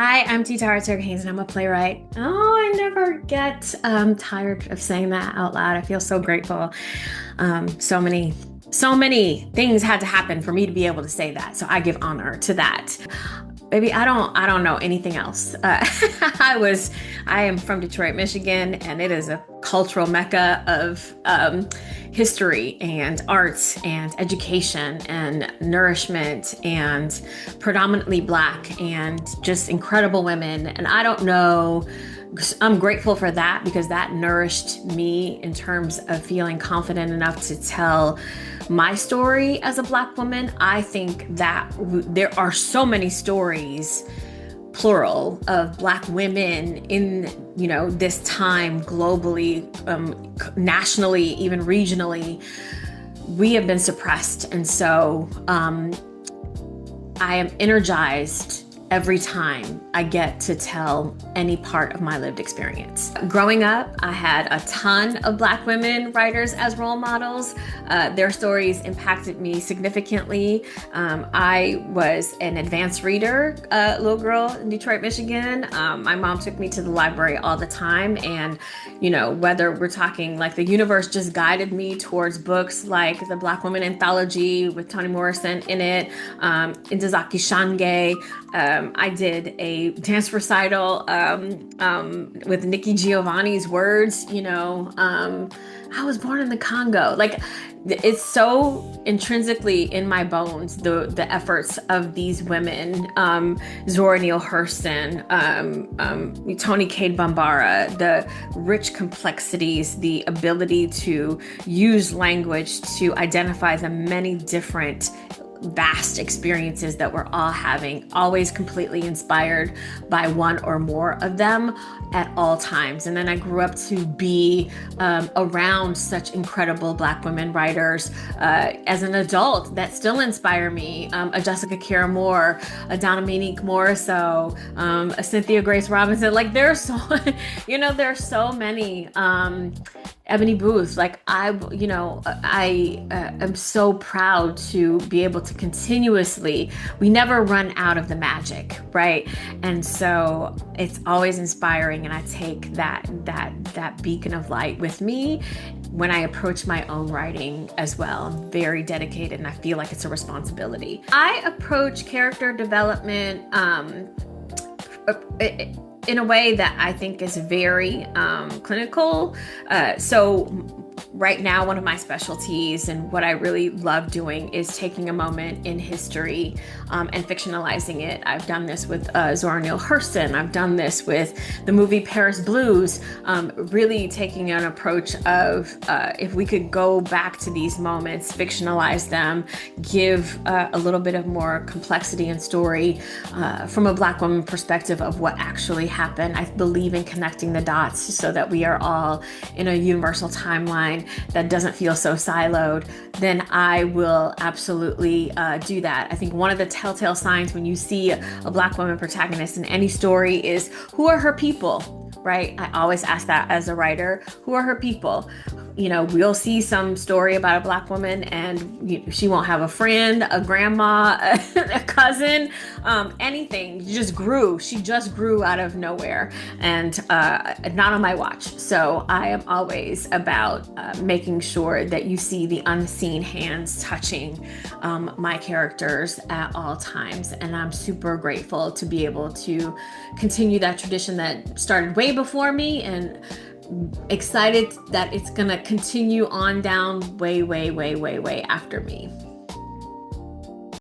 Hi, I'm Turk-Haynes and I'm a playwright. Oh, I never get tired of saying that out loud. I feel so grateful. So many things had to happen for me to be able to say that. So I give honor to that. Baby, I don't know anything else. I am from Detroit, Michigan, and it is a cultural mecca of history and arts and education and nourishment and predominantly Black and just incredible women. And I don't know. I'm grateful for that because that nourished me in terms of feeling confident enough to tell my story as a Black woman. I think that there are so many stories, plural, of Black women in, this time globally, nationally, even regionally. We have been suppressed. And so I am energized every time I get to tell any part of my lived experience. Growing up, I had a ton of Black women writers as role models. Their stories impacted me significantly. I was an advanced reader, little girl in Detroit, Michigan. My mom took me to the library all the time. And, whether we're talking like the universe just guided me towards books like the Black Woman Anthology with Toni Morrison in it, Intozaki Shange. I did a dance recital with Nikki Giovanni's words. I was born in the Congo. Like, it's so intrinsically in my bones, the efforts of these women, Zora Neale Hurston, Toni Cade Bambara, the rich complexities, the ability to use language to identify the many different vast experiences that we're all having, always completely inspired by one or more of them at all times. And then I grew up to be around such incredible Black women writers as an adult that still inspire me. A Jessica Kira Moore, a Donna Monique Morisseau, a Cynthia Grace Robinson. Like, there's so, there's so many. Ebony Booth, like I am so proud to be able to continuously, we never run out of the magic, right? And so it's always inspiring, and I take that beacon of light with me when I approach my own writing as well. I'm very dedicated, and I feel like it's a responsibility. I approach character development in a way that I think is very clinical. So right now, one of my specialties and what I really love doing is taking a moment in history and fictionalizing it. I've done this with Zora Neale Hurston. I've done this with the movie Paris Blues, really taking an approach of if we could go back to these moments, fictionalize them, give a little bit of more complexity and story from a Black woman perspective of what actually happened. I believe in connecting the dots so that we are all in a universal timeline that doesn't feel so siloed. Then I will absolutely do that. I think one of the telltale signs when you see a Black woman protagonist in any story is, who are her people, right? I always ask that as a writer. Who are her people? We'll see some story about a Black woman and she won't have a friend, a grandma, a cousin, anything. She just grew out of nowhere, and not on my watch. So I am always about making sure that you see the unseen hands touching my characters at all times. And I'm super grateful to be able to continue that tradition that started way before me, and excited that it's gonna continue on down way, way, way, way, way after me.